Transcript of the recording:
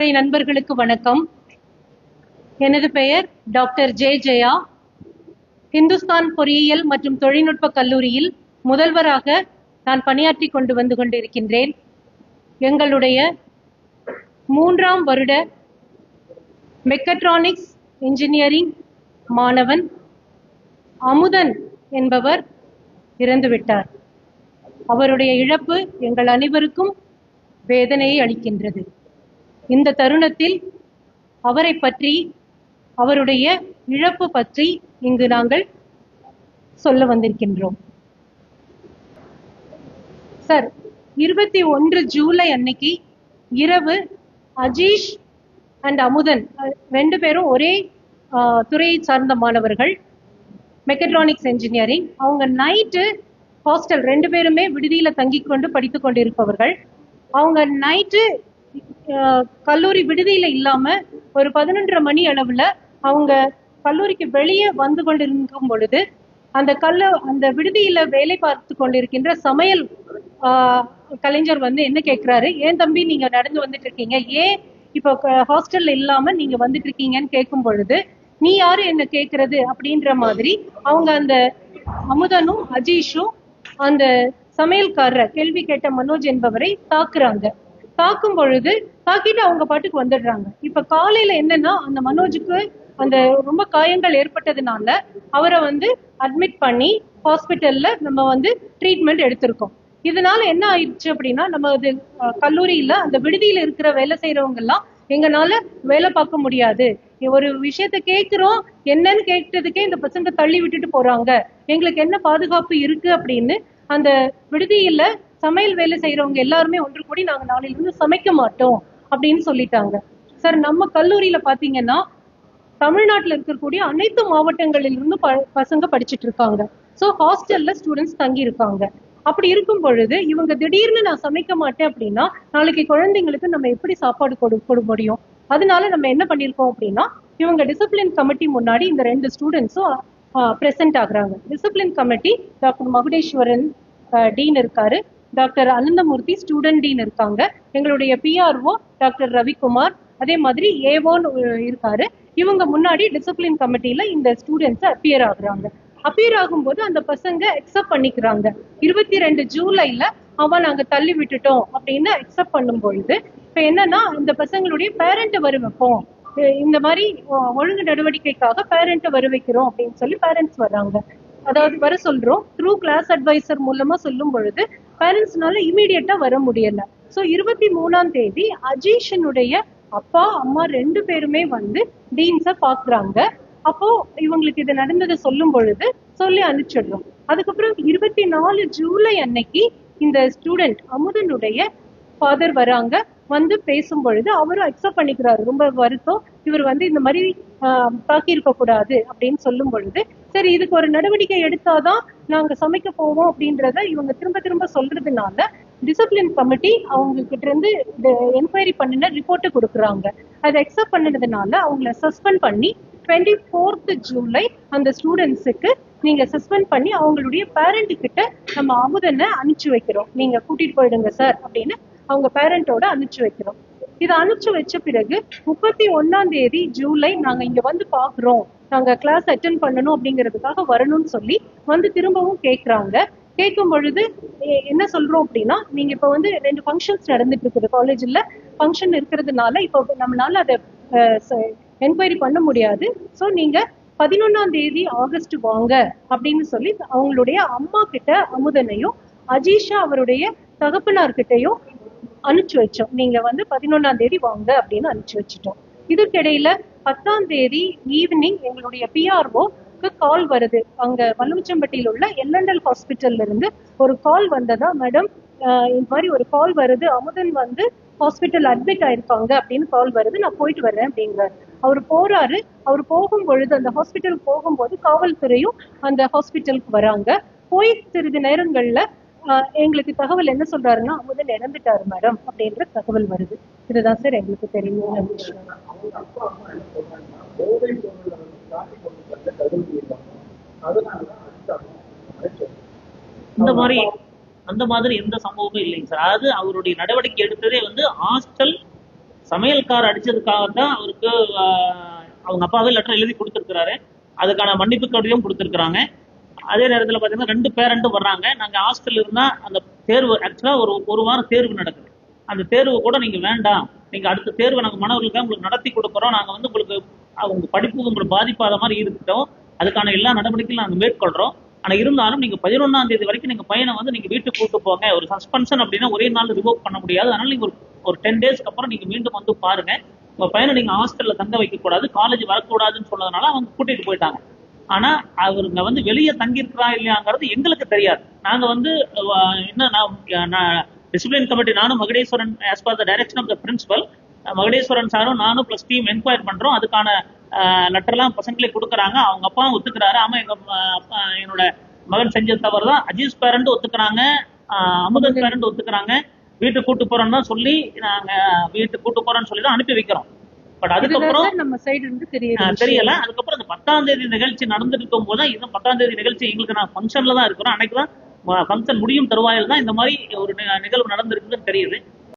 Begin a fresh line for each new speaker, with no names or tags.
நண்பர்களுக்கு வணக்கம். எனது பெயர் டாக்டர் ஜே ஜெயா. இந்துஸ்தான் பொறியியல் மற்றும் தொழில்நுட்ப கல்லூரியில் முதல்வராக நான் பணியாற்றி கொண்டு வந்து கொண்டிருக்கின்றேன். எங்களுடைய 3ஆம் வருட மெக்கட்ரானிக்ஸ் இன்ஜினியரிங் மாணவன் அமுதன் என்பவர் இறந்துவிட்டார். அவருடைய இழப்பு எங்கள் அனைவருக்கும் வேதனையை அளிக்கின்றது. இந்த தருணத்தில் அவரை பற்றி, அவருடைய இழப்பு பற்றி இங்கு நாங்கள் சொல்ல வந்திருக்கின்றோம். சார், 21 ஜூலை அன்னைக்கு இரவு அஜீஷ் அண்ட் அமுதன் 2 பேரும் ஒரே துறையை சார்ந்த மாணவர்கள், மெக்கட்ரானிக்ஸ் இன்ஜினியரிங். அவங்க நைட்டு ஹாஸ்டல் 2 பேருமே விடுதியில தங்கி கொண்டு படித்து கொண்டிருப்பவர்கள். அவங்க நைட்டு கல்லூரி விடுதியில இல்லாம ஒரு 11:30 மணி அளவுல அவங்க கல்லூரிக்கு வெளியே வந்து கொண்டிருக்கும் பொழுது அந்த விடுதியில வேலை பார்த்து கொண்டிருக்கின்ற சமையல் கலைஞர் வந்து என்ன கேட்கிறாரு, ஏன் தம்பி நீங்க நடந்து வந்துட்டு இருக்கீங்க, ஏன் இப்போ ஹாஸ்டல்ல இல்லாம நீங்க வந்துட்டு இருக்கீங்கன்னு கேட்கும் பொழுது, நீ யாரு என்ன கேட்கறது அப்படின்ற மாதிரி அவங்க அந்த அமுதனும் அஜீஷும் அந்த சமையல்காரர் கேள்வி கேட்ட மனோஜ் என்பவரை தாக்குறாங்க. தாக்கும் பொழுது தாக்கிட்டு அவங்க பாட்டுக்கு வந்துடுறாங்க. இப்ப காலையில என்னன்னா, அந்த மனோஜுக்கு அந்த ரொம்ப காயங்கள் ஏற்பட்டதுனால அவரை வந்து அட்மிட் பண்ணி ஹாஸ்பிட்டல்ல நம்ம வந்து ட்ரீட்மெண்ட் எடுத்திருக்கோம். இதனால என்ன ஆயிடுச்சு அப்படின்னா, நம்ம அது கல்லூரியில அந்த விடுதியில இருக்கிற வேலை செய்யறவங்க எல்லாம் எங்கனால வேலை பார்க்க முடியாது, ஒரு விஷயத்த கேட்கிறோம், என்னன்னு கேட்டதுக்கே இந்த பசங்க தள்ளி விட்டுட்டு போறாங்க, எங்களுக்கு என்ன பாதுகாப்பு இருக்கு அப்படின்னு அந்த விடுதியில சமையல் வேலை செய்யறவங்க எல்லாருமே ஒன்று கூடி நாங்க நாளையிலிருந்து சமைக்க மாட்டோம் அப்படின்னு சொல்லிட்டாங்க. சார், நம்ம கல்லூரியில பாத்தீங்கன்னா தமிழ்நாட்டில் இருக்கக்கூடிய அனைத்து மாவட்டங்களிலிருந்து பசங்க படிச்சுட்டு இருக்காங்க. ஸோ ஹாஸ்டல்ல ஸ்டூடெண்ட்ஸ் தங்கி இருக்காங்க. அப்படி இருக்கும் பொழுது இவங்க திடீர்னு நான் சமைக்க மாட்டேன் அப்படின்னா நாளைக்கு குழந்தைங்களுக்கு நம்ம எப்படி சாப்பாடு கொடுக்க முடியும்? அதனால நம்ம என்ன பண்ணிருக்கோம் அப்படின்னா, இவங்க டிசிப்ளின் கமிட்டி முன்னாடி இந்த 2 ஸ்டூடெண்ட்ஸும் பிரசன்ட் ஆகுறாங்க. Discipline committee doctor Magudeswaran dean இருக்காரு, டாக்டர் அனந்தமூர்த்தி ஸ்டூடெண்ட் டீன் இருக்காங்க, எங்களுடைய பிஆர்ஓ டாக்டர் ரவிக்குமார், அதே மாதிரி ஏவோன்னு இருக்காரு. இவங்க முன்னாடி டிசிப்ளின் கமிட்டியில இந்த ஸ்டூடெண்ட்ஸ் அப்பியர் ஆகுறாங்க. அப்பியர் ஆகும்போது அந்த பசங்க அக்செப்ட் பண்ணிக்கிறாங்க. 22 ஜூலைல நாங்க தள்ளி விட்டுட்டோம் அப்படின்னு அக்செப்ட் பண்ணும் பொழுது இப்ப என்னன்னா, இந்த பசங்களுடைய பேரண்ட்டை வர வைப்போம், இந்த மாதிரி ஒழுங்கு நடவடிக்கைக்காக பேரண்ட்டை வர வைக்கிறோம் அப்படின்னு சொல்லி பேரண்ட்ஸ் வர்றாங்க. அதாவது வர சொல்றோம், த்ரூ கிளாஸ் அட்வைசர் மூலமா சொல்லும் பொழுது பேரண்ட்ஸ்னால இமீடியட்டா வர முடியல. ஸோ 23ஆம் தேதி அஜீஷனுடைய அப்பா அம்மா 2 பேருமே வந்து டீன்ஸை பாக்குறாங்க. அப்போ இவங்களுக்கு இது நடந்ததை சொல்லும் பொழுது சொல்லி அனுப்பிச்சிடுறோம். அதுக்கப்புறம் 24 ஜூலை அன்னைக்கு இந்த ஸ்டூடெண்ட் அமுதனுடைய ஃபாதர் வராங்க. வந்து பேசும் பொழுது அவரும் அக்செப்ட் பண்ணிக்கிறாரு, ரொம்ப வருத்தம், இவர் வந்து இந்த மாதிரி தாக்கி இருக்க கூடாது அப்படின்னு சொல்லும் பொழுது, சரி இதுக்கு ஒரு நடவடிக்கை எடுத்தாதான் நாங்க சமைக்க போவோம் அப்படின்றத இவங்க திரும்ப திரும்ப சொல்றதுனால டிசிப்ளின் கமிட்டி அவங்க கிட்ட இருந்து என்கொயரி பண்ணின ரிப்போர்ட்டை கொடுக்குறாங்க. அதை அக்செப்ட் பண்ணதுனால அவங்கள சஸ்பெண்ட் பண்ணி 24th ஜூலை அந்த ஸ்டூடெண்ட்ஸுக்கு நீங்க சஸ்பெண்ட் பண்ணி அவங்களுடைய பேரண்ட் கிட்ட நம்ம அமுதனை அனுப்பிச்சு வைக்கிறோம், நீங்க கூட்டிட்டு போயிடுங்க சார் அப்படின்னு அவங்க பேரண்டோட அனுப்பிச்சு வைக்கிறோம். இதை அனுப்பிச்சு வச்ச பிறகு 31ஆம் தேதி ஜூலை நாங்க இங்க வந்து பாக்குறோம், நாங்க கிளாஸ் அட்டென்ட் பண்ணணும் அப்படிங்கிறதுக்காக வரணும்னு சொல்லி வந்து திரும்பவும் கேட்கறாங்க. கேட்கும் பொழுது என்ன சொல்றோம் அப்படின்னா, நீங்க இப்ப வந்து 2 ஃபங்க்ஷன்ஸ் நடந்துட்டு இருக்குது காலேஜ்ல, ஃபங்க்ஷன் இருக்கிறதுனால இப்போ நம்மளால அதை என்கொயரி பண்ண முடியாது. ஸோ நீங்க 11ஆம் தேதி ஆகஸ்ட் வாங்க அப்படின்னு சொல்லி அவங்களுடைய அம்மா கிட்ட அமுதனையும் அஜீஷா அவருடைய தகப்பனார்கிட்டையும் அனுப்பிச்சு வச்சோம். நீங்க வந்து 11ஆம் தேதி வாங்க அப்படின்னு அனுப்பிச்சு வச்சுட்டோம். இதுக்கிடையில 10ஆம் தேதி ஈவினிங் எங்களுடைய பிஆர்ஓக்கு கால் வருது. அங்க வல்லுச்சம்பட்டியில் உள்ள எல்என்எல் ஹாஸ்பிட்டல்ல இருந்து ஒரு கால் வந்ததா, மேடம் இந்த மாதிரி ஒரு கால் வருது, அமுதன் வந்து ஹாஸ்பிட்டல் அட்மிட் ஆயிருக்காங்க அப்படின்னு கால் வருது, நான் போயிட்டு வரேன் அப்படிங்கிறாரு. அவர் போறாரு. அவர் போகும் பொழுது அந்த ஹாஸ்பிட்டலுக்கு போகும்போது காவல்துறையும் அந்த ஹாஸ்பிட்டலுக்கு வராங்க. போய் சிறிது நேரங்கள்ல எங்களுக்கு தகவல் என்ன சொல்றாருன்னா, அமுதன் இறந்துட்டாரு மேடம் அப்படின்ற தகவல் வருது. இதுதான் சார் எங்களுக்கு தெரியும் விஷயம்.
அந்த மாதிரி எந்த சம்பவமும் இல்லைங்க சார். அதாவது அவருடைய நடவடிக்கை எடுத்ததே வந்து ஹாஸ்டல் சமையல்கார் அடிச்சதுக்காக தான் அவருக்கு அவங்க அப்பாவே லெட்டர் எழுதி கொடுத்துருக்கிறாரு. அதுக்கான மன்னிப்பு கடிதம் கொடுத்துருக்குறாங்க. அதே நேரத்தில் பார்த்தீங்கன்னா 2 பேரண்ட்டும் வர்றாங்க. நாங்கள் ஹாஸ்டல்ல இருந்தால் அந்த தேர்வு ஆக்சுவலாக ஒரு வாரம் தேர்வு நடக்குது. அந்த தேர்வு கூட நீங்கள் வேண்டாம், நீங்கள் அடுத்த தேர்வை நாங்கள் மாணவர்களுக்காக உங்களுக்கு நடத்தி கொடுக்குறோம், நாங்கள் வந்து உங்களுக்கு அவங்க படிப்பு உங்களுக்கு பாதிப்பாத மாதிரி இருக்கட்டும், அதுக்கான எல்லா நடவடிக்கையும் நாங்கள் மேற்கொள்கிறோம். ஆனால் இருந்தாலும் நீங்கள் 11ஆம் தேதி வரைக்கும் நீங்கள் பையனை வந்து நீங்கள் வீட்டுக்கு கூட்டு போங்க. ஒரு சஸ்பென்ஷன் அப்படின்னா ஒரே நாள் ரிவோக் பண்ண முடியாது. அதனால நீங்கள் ஒரு 10 டேஸ்க்கு அப்புறம் நீங்கள் மீண்டும் வந்து பாருங்க. உங்கள் பையனை நீங்கள் ஹாஸ்டலில் தங்க வைக்கக்கூடாது, காலேஜ் வரக்கூடாதுன்னு சொன்னதுனால அவங்க கூட்டிகிட்டு போயிட்டாங்க. ஆனா அவருங்க வந்து வெளியே தங்கியிருக்கிறா இல்லையாங்கிறது எங்களுக்கு தெரியாது. நாங்க வந்து என்ன டிசிப்ளின் கமிட்டி நானும் Magudeswaran as per the direction of the principal Magudeswaran சாரும் நானும் பிளஸ் டீம் என்கொயர் பண்றோம். அதுக்கான லெட்டர்லாம் பசங்களே கொடுக்குறாங்க. அவங்க அப்பாவும் ஒத்துக்கிறாரு. ஆமா எங்க என்னோட மகன் செஞ்ச தவறு தான். அஜீஸ் பேரண்ட் ஒத்துக்கிறாங்க, அமுதன் பேரண்ட் ஒத்துக்கிறாங்க. வீட்டுக்கு கூட்டு போறோம்னு தான் சொல்லி நாங்க வீட்டுக்கு கூட்டு போறோம்னு சொல்லி தான் அனுப்பி வைக்கிறோம். பட் அதுக்கப்புறம்
நம்ம சைடு இருந்து
தெரியல. அதுக்கப்புறம் அந்த 10ஆம் தேதி நிகழ்ச்சி நடந்துருக்கும் போது தான், இன்னும் 10ஆம் தேதி நிகழ்ச்சி எங்களுக்கு நான் ஃபங்க்ஷன்ல தான் இருக்கிறோம். அன்னைக்கு தான் ஃபங்க்ஷன் முடியும் தருவாயில் தான் இந்த மாதிரி ஒரு நிகழ்வு நடந்திருக்குதுன்னு தெரியுது.